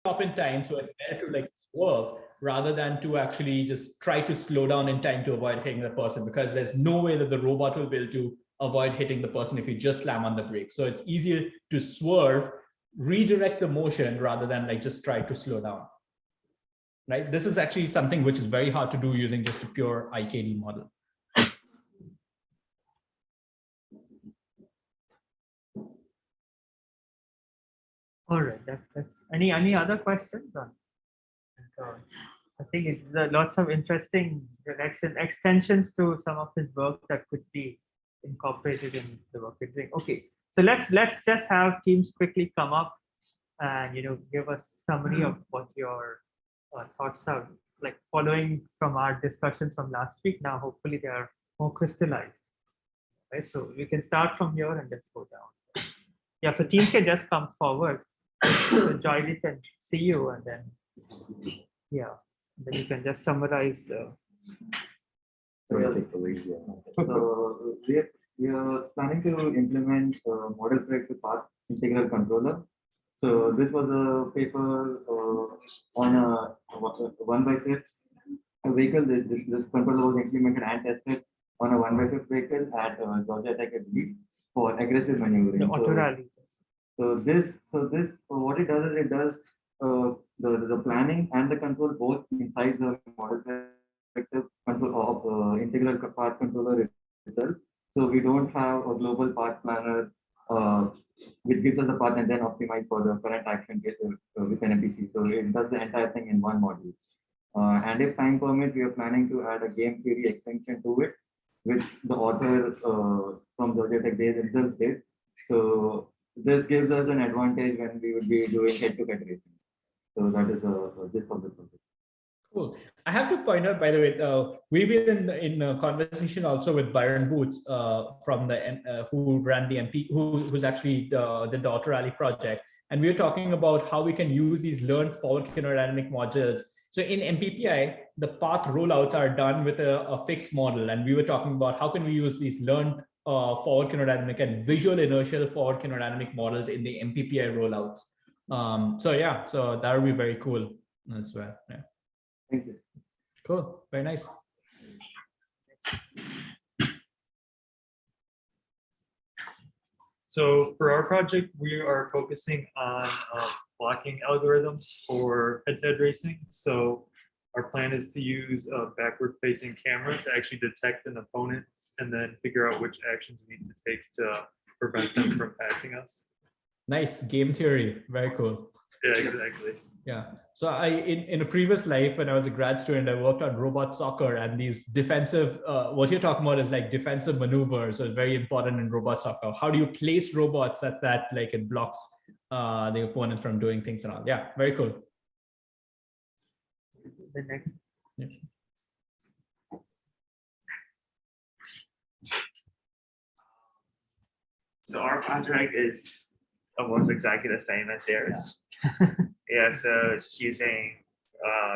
stop in time, so it's better to like swerve rather than to actually just try to slow down in time to avoid hitting the person, because there's no way that the robot will be able to avoid hitting the person if you just slam on the brakes. So it's easier to swerve, redirect the motion rather than like just try to slow down. Right? This is actually something which is very hard to do using just a pure IKD model. All right, that's any other questions on? I think it's lots of interesting extensions to some of his work that could be incorporated in the work we're doing. Okay, so let's just have teams quickly come up and give us summary of what your thoughts are, like following from our discussions from last week. Now hopefully they are more crystallized, right? So we can start from here and just go down. Yeah, so teams can just come forward. So Joydeep can see you, and then yeah, then you can just summarize. So we are planning to implement model predictive path integral controller. So this was a paper on a 1/5 vehicle. This controller was implemented and tested on a 1/5 vehicle at Georgia Tech, I believe, for aggressive maneuvering. The auto rally. So what it does is it does the planning and the control both inside the model predictive control of integral path controller itself. So we don't have a global path planner which gives us the path and then optimize for the current action with an MPC. So it does the entire thing in one module. And if time permits, we are planning to add a game theory extension to it, which the author from Georgia Tech days himself did. So this gives us an advantage when we would be doing head-to-head racing. So that is the gist of the project. Cool. I have to point out, by the way, we've been in a conversation also with Byron Boots from the who ran the MP, who's actually the Auto Rally project, and we were talking about how we can use these learned forward kinodynamic modules. So in MPPI, the path rollouts are done with a fixed model, and we were talking about how can we use these learned forward kinodynamic and visual inertial forward kinodynamic models in the MPPI rollouts. So yeah, so that would be very cool as well. Yeah. Thank you. Cool. Very nice. So for our project, we are focusing on blocking algorithms for head-to-head racing. So our plan is to use a backward-facing camera to actually detect an opponent and then figure out which actions we need to take to prevent them from passing us. Nice game theory. Very cool. Yeah, exactly. Yeah. So in a previous life, when I was a grad student, I worked on robot soccer, and these defensive, what you're talking about is like defensive maneuvers. So it's very important in robot soccer. How do you place robots such that like it blocks the opponent from doing things and all? Yeah, very cool. The next. Yeah. So our project is almost exactly the same as theirs. Yeah, so just using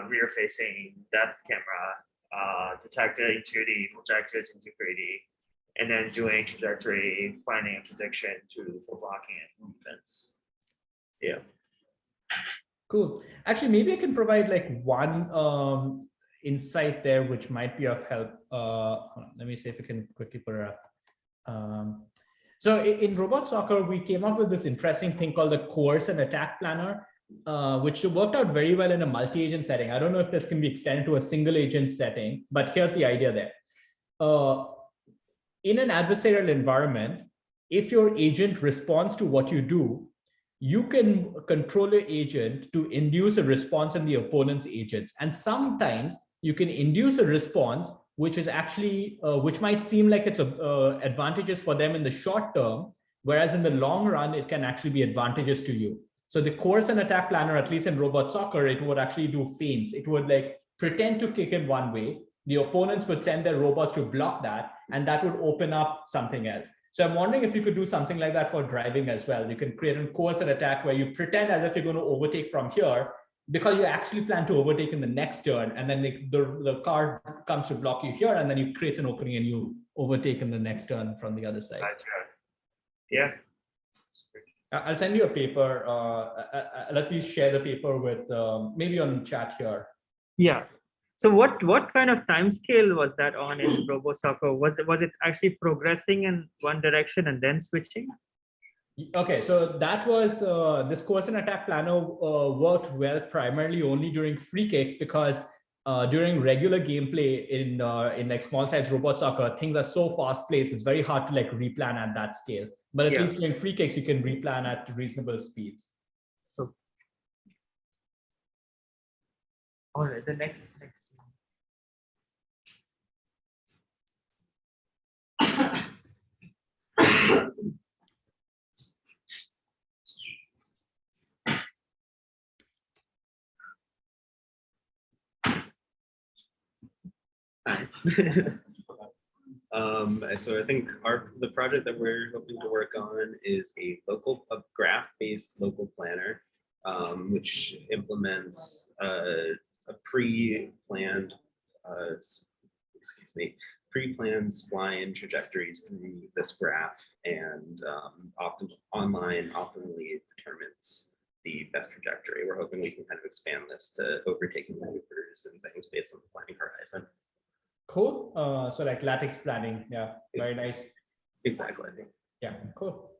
rear-facing depth camera, detected in 2D, projected into 3D, and then doing trajectory planning and prediction for blocking and defense. Yeah. Cool. Actually, maybe I can provide like one insight there, which might be of help. Let me see if I can quickly put it up. So in robot soccer, we came up with this interesting thing called the coerce and attack planner, which worked out very well in a multi-agent setting. I don't know if this can be extended to a single agent setting, but here's the idea there. In an adversarial environment, if your agent responds to what you do, you can control your agent to induce a response in the opponent's agents. And sometimes you can induce a response which is actually, which might seem like it's advantageous for them in the short term, whereas in the long run, it can actually be advantageous to you. So the coerce and attack planner, at least in robot soccer, it would actually do feints. It would like pretend to kick in one way. The opponents would send their robots to block that, and that would open up something else. So I'm wondering if you could do something like that for driving as well. You can create a coerce and attack where you pretend as if you're going to overtake from here, because you actually plan to overtake in the next turn, and then the car comes to block you here, and then you create an opening and you overtake in the next turn from the other side. Yeah. I'll send you a paper. Let me share the paper with maybe on chat here. Yeah. So what kind of time scale was that on in RoboSoccer? Was it actually progressing in one direction and then switching? Okay, so that was this coercion attack planner worked well primarily only during free kicks, because during regular gameplay in like small size robot soccer, things are so fast paced. It's very hard to like replan at that scale. But at least during free kicks, you can replan at reasonable speeds. So, all right, the next. Hi. So I think the project that we're hoping to work on is a graph-based local planner, which implements a pre-planned spline trajectories through this graph, and online optimally determines the best trajectory. We're hoping we can kind of expand this to overtaking maneuvers and things based on the planning horizon. Cool. So like lattice planning. Yeah, very nice. Exactly. Yeah, cool.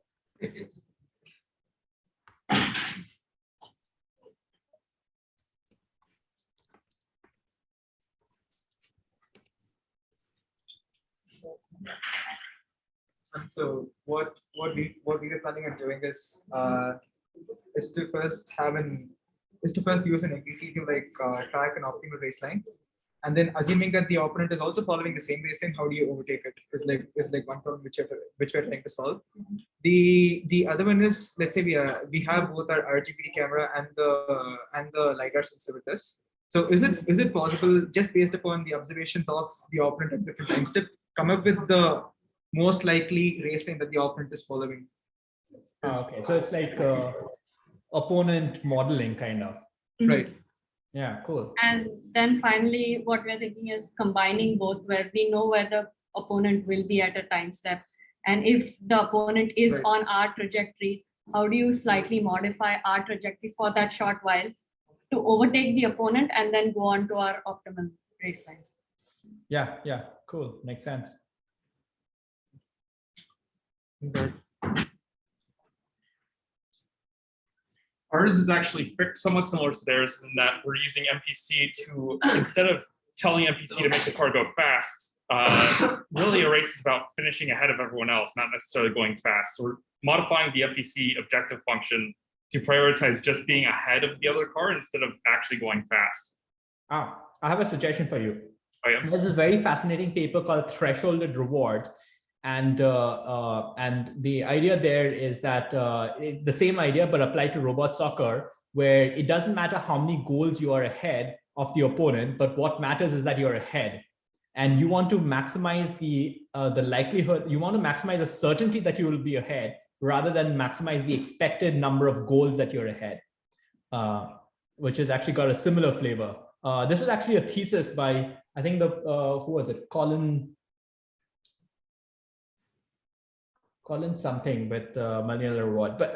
So what we are planning on doing is to first use an NPC to track an optimal baseline, and then assuming that the opponent is also following the same baseline, how do you overtake it? It's like one problem which we're trying to solve. The other one is, let's say we have both our RGB camera and the LiDAR sensor with us. So is it possible, just based upon the observations of the opponent at different time step, come up with the most likely race lane that the opponent is following? Okay, so it's like opponent modeling kind of. Right. Yeah, cool. And then finally, what we're thinking is combining both, where we know where the opponent will be at a time step. And if the opponent is Right. on our trajectory, how do you slightly modify our trajectory for that short while to overtake the opponent and then go on to our optimal race line? Yeah, cool. Makes sense. Ours is actually somewhat similar to theirs in that we're using MPC to, instead of telling MPC to make the car go fast, really a race is about finishing ahead of everyone else, not necessarily going fast. So we're modifying the MPC objective function to prioritize just being ahead of the other car instead of actually going fast. I have a suggestion for you. Oh, yeah. There's this very fascinating paper called Thresholded Rewards. And the idea there is that the same idea, but applied to robot soccer, where it doesn't matter how many goals you are ahead of the opponent, but what matters is that you're ahead. And you want to maximize the likelihood, you want to maximize the certainty that you will be ahead, rather than maximize the expected number of goals that you're ahead, which has actually got a similar flavor. This was actually a thesis by, I think who was it? Colin something with Manuel Reward, but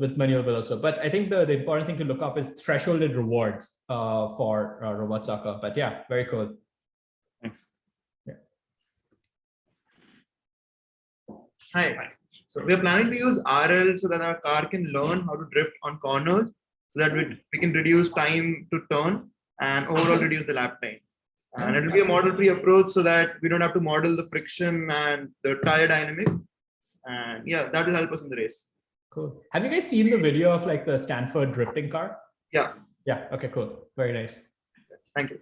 with Manuel also. But I think the important thing to look up is thresholded rewards for robot soccer. But yeah, very cool. Thanks. Yeah. Hi. So we are planning to use RL so that our car can learn how to drift on corners, so that we can reduce time to turn and overall reduce the lap time. And it will be a model-free approach so that we don't have to model the friction and the tire dynamics. And yeah, that will help us in the race. Cool. Have you guys seen the video of like the Stanford drifting car? Yeah. Yeah. Okay, cool. Very nice. Thank you.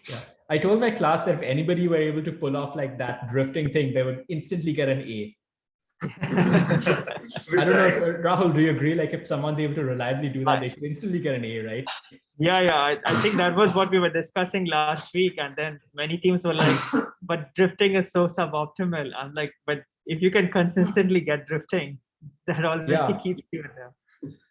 Yeah. I told my class that if anybody were able to pull off like that drifting thing, they would instantly get an A. I don't know if Rahul, do you agree? Like if someone's able to reliably do that, they should instantly get an A, right? Yeah. I think that was what we were discussing last week. And then many teams were like, but drifting is so suboptimal. I'm like, but if you can consistently get drifting, that already keeps you in there.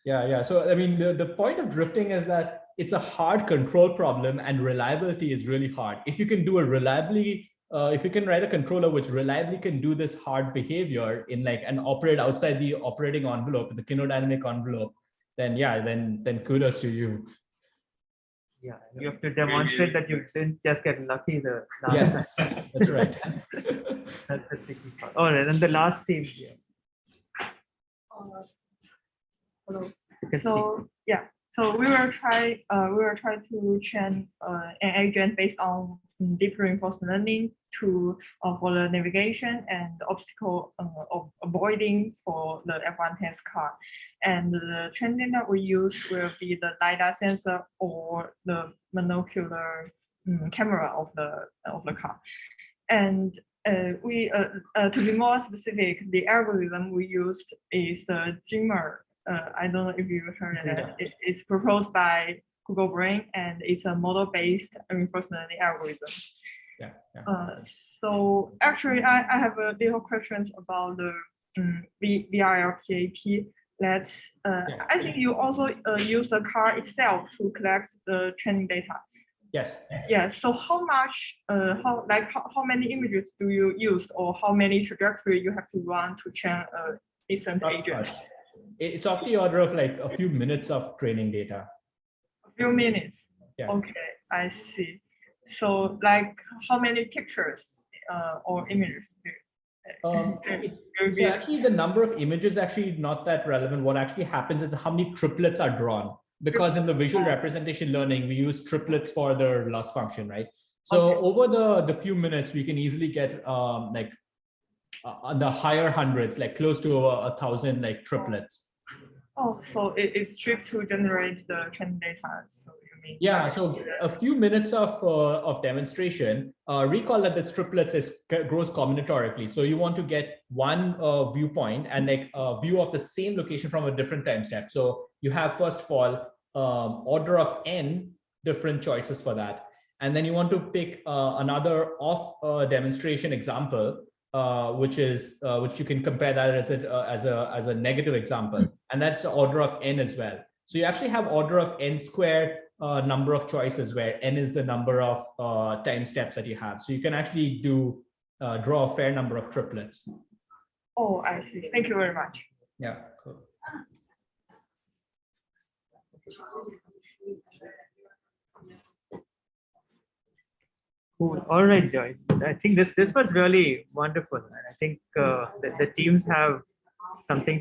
Yeah. So, I mean, the point of drifting is that it's a hard control problem and reliability is really hard. If you can do a reliably if you can write a controller which reliably can do this hard behavior in like and operate outside the operating envelope, the kinodynamic envelope, then yeah, then kudos to you. Yeah, you have to demonstrate that you didn't just get lucky the last Yes, time. that's right. That's the tricky part. All right, and the last team here. Hello. You can speak. So yeah, so we will try to train an agent based on deep reinforcement learning to for the navigation and obstacle avoiding for the F1 test car. And the training that we use will be the LiDAR sensor or the monocular camera of the car. And to be more specific, the algorithm we used is the Dreamer. I don't know if you heard of that. It's proposed by Google Brain, and it's a model-based reinforcement learning algorithm. Yeah. So actually, I have a little questions about the VRLPAP. That I think you also use the car itself to collect the training data. Yes. Yeah. So how much, how many images do you use, or how many trajectory you have to run to train a decent Not agent? much. It's of the order of like a few minutes of training data. A few minutes. Yeah. Okay, I see. So like how many pictures or images? So actually the number of images actually not that relevant. What actually happens is how many triplets are drawn, because in the visual representation learning, we use triplets for the loss function, right? So over the few minutes, we can easily get on the higher hundreds, like close to 1,000 like triplets. Oh, so it's cheap to generate the training data. So you mean? Yeah, so a few minutes of demonstration. Recall that this triplets grows combinatorically. So you want to get one viewpoint and like a view of the same location from a different time step. So you have first of all order of n different choices for that, and then you want to pick another off demonstration example. Which you can compare that as a negative example, and that's the order of n as well. So you actually have order of n square number of choices, where n is the number of time steps that you have. So you can actually draw a fair number of triplets. Oh, I see. Thank you very much. Yeah, cool. Cool. All right, Joy. I think this was really wonderful, and I think the teams have something to